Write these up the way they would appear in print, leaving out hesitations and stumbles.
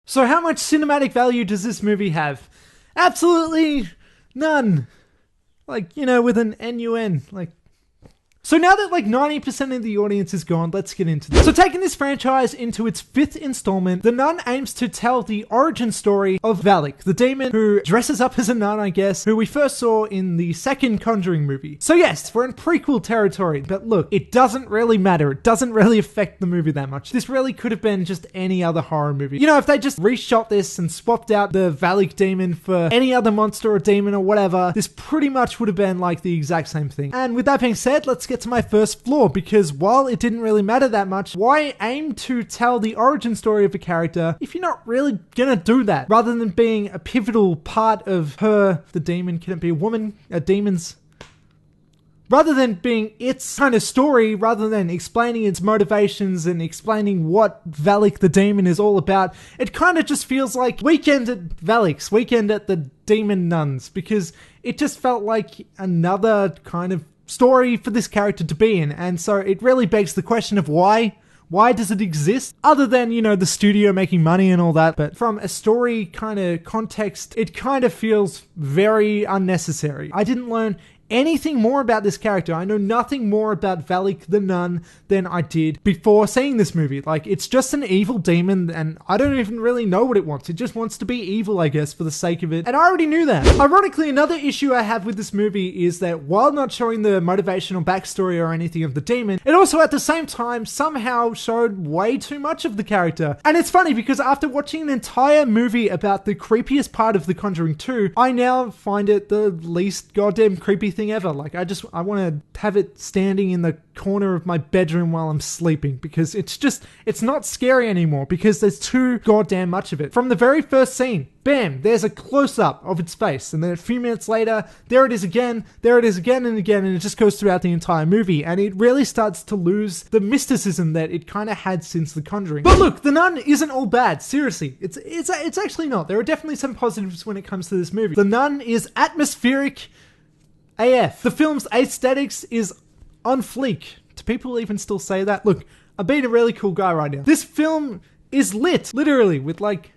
So how much cinematic value does this movie have? Absolutely none. Like, you know, with an N-U-N. Like, so now that like 90% of the audience is gone, let's get into this. So taking this franchise into its 5th installment, The Nun aims to tell the origin story of Valak, the demon who dresses up as a nun, I guess, who we first saw in the 2nd Conjuring movie. So yes, we're in prequel territory, but look, it doesn't really matter. It doesn't really affect the movie that much. This really could have been just any other horror movie. You know, if they just reshot this and swapped out the Valak demon for any other monster or demon or whatever, this pretty much would have been like the exact same thing. And with that being said, let's get to my first flaw, because while it didn't really matter that much, why aim to tell the origin story of a character if you're not really gonna do that? Rather than being a pivotal part of her, the demon, can it be a woman? A demon's... Rather than being its kind of story, rather than explaining its motivations and explaining what Valak the demon is all about, it kind of just feels like Weekend at Valak's, Weekend at the Demon Nuns, because it just felt like another kind of story for this character to be in. And so it really begs the question of why? Why does it exist? Other than, you know, the studio making money and all that, but from a story kind of context, it kind of feels very unnecessary. I didn't learn anything more about this character. I know nothing more about Valak the Nun than I did before seeing this movie. Like, it's just an evil demon, and I don't even really know what it wants. It just wants to be evil, I guess, for the sake of it. And I already knew that. Ironically, another issue I have with this movie is that while not showing the motivational backstory or anything of the demon, it also at the same time somehow showed way too much of the character. And it's funny because after watching an entire movie about the creepiest part of The Conjuring 2, I now find it the least goddamn creepy thing ever. Like, I want to have it standing in the corner of my bedroom while I'm sleeping, because it's not scary anymore, because there's too goddamn much of it. From the very first scene, bam, there's a close-up of its face, and then a few minutes later, there it is again and again, and it just goes throughout the entire movie, and it really starts to lose the mysticism that it kind of had since The Conjuring. But look, The Nun isn't all bad, seriously. It's actually not. There are definitely some positives when it comes to this movie. The Nun is atmospheric AF. The film's aesthetics is on fleek. Do people even still say that? Look, I'm being a really cool guy right now. This film is lit, literally, with like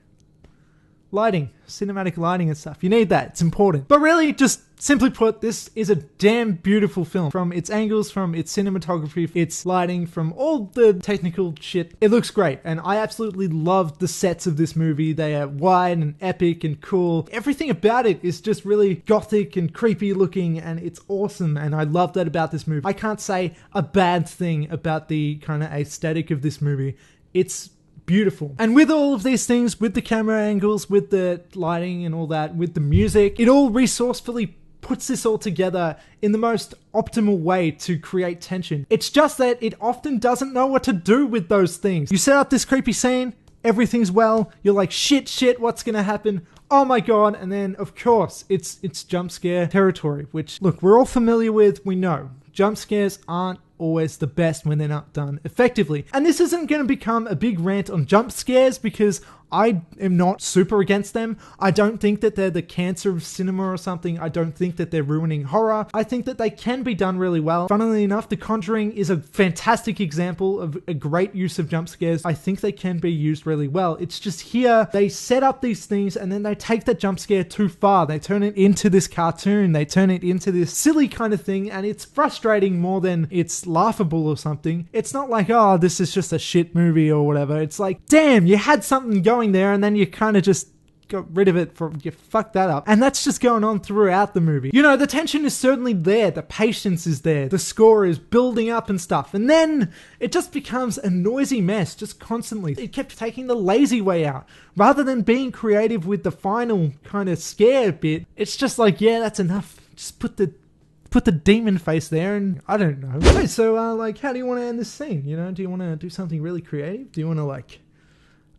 lighting, cinematic lighting and stuff. You need that, it's important. But really, just simply put, this is a damn beautiful film. From its angles, from its cinematography, its lighting, from all the technical shit. It looks great, and I absolutely loved the sets of this movie. They are wide and epic and cool. Everything about it is just really gothic and creepy looking, and it's awesome, and I love that about this movie. I can't say a bad thing about the kind of aesthetic of this movie. It's beautiful. And with all of these things, with the camera angles, with the lighting and all that, with the music, it all resourcefully puts this all together in the most optimal way to create tension. It's just that it often doesn't know what to do with those things. You set up this creepy scene, everything's well, you're like, shit, what's gonna happen? Oh my god, and then of course, it's jump scare territory, which, look, we're all familiar with, we know. Jump scares aren't always the best when they're not done effectively. And this isn't going to become a big rant on jump scares, because I am not super against them. I don't think that they're the cancer of cinema or something. I don't think that they're ruining horror. I think that they can be done really well. Funnily enough, The Conjuring is a fantastic example of a great use of jump scares. I think they can be used really well. It's just here, they set up these things and then they take that jump scare too far. They turn it into this cartoon. They turn it into this silly kind of thing, and it's frustrating more than it's laughable or something. It's not like, oh, this is just a shit movie or whatever. It's like, damn, you had something going there and then you kind of just got rid of it, you fucked that up. And that's just going on throughout the movie. You know, the tension is certainly there, the patience is there, the score is building up and stuff, and then it just becomes a noisy mess just constantly. It kept taking the lazy way out rather than being creative with the final kind of scare bit. It's just like, yeah, that's enough, just put the demon face there, and I don't know. Okay, so like, how do you want to end this scene? You know, do you want to do something really creative? Do you want to, like,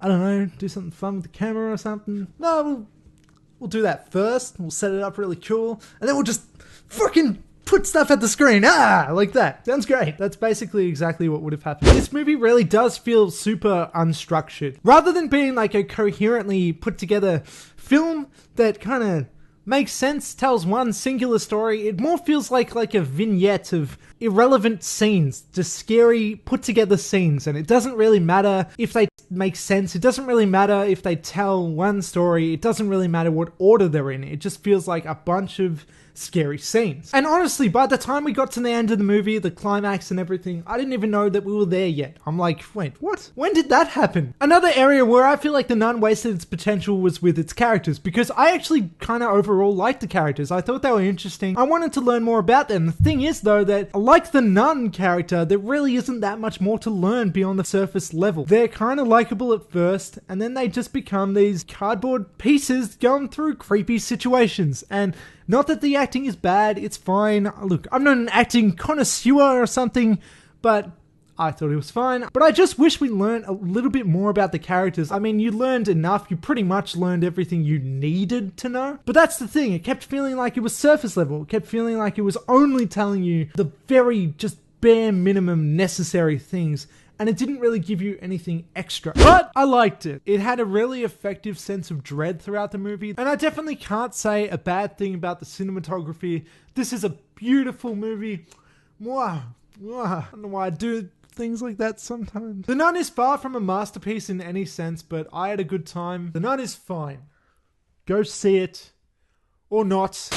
I don't know, do something fun with the camera or something? No, we'll do that first. We'll set it up really cool, and then we'll just fucking put stuff at the screen. Like that. Sounds great. That's basically exactly what would have happened. This movie really does feel super unstructured. Rather than being like a coherently put together film that kind of makes sense, tells one singular story, it more feels like a vignette of irrelevant scenes, just scary, put together scenes, and it doesn't really matter if they make sense. It doesn't really matter if they tell one story. It doesn't really matter what order they're in. It just feels like a bunch of scary scenes. And honestly, by the time we got to the end of the movie, the climax and everything, I didn't even know that we were there yet. I'm like, wait, what? When did that happen? Another area where I feel like The Nun wasted its potential was with its characters, because I actually kind of overall liked the characters. I thought they were interesting. I wanted to learn more about them. The thing is though, that like the Nun character, there really isn't that much more to learn beyond the surface level. They're kind of likable at first, and then they just become these cardboard pieces going through creepy situations. And not that the acting is bad, it's fine. Look, I'm not an acting connoisseur or something, but I thought it was fine. But I just wish we learned a little bit more about the characters. I mean, you learned enough. You pretty much learned everything you needed to know. But that's the thing. It kept feeling like it was surface level. It kept feeling like it was only telling you the very just bare minimum necessary things. And it didn't really give you anything extra. But I liked it. It had a really effective sense of dread throughout the movie. And I definitely can't say a bad thing about the cinematography. This is a beautiful movie. Mwah. I don't know why I do things like that sometimes. The Nun is far from a masterpiece in any sense, but I had a good time. The Nun is fine. Go see it. Or not.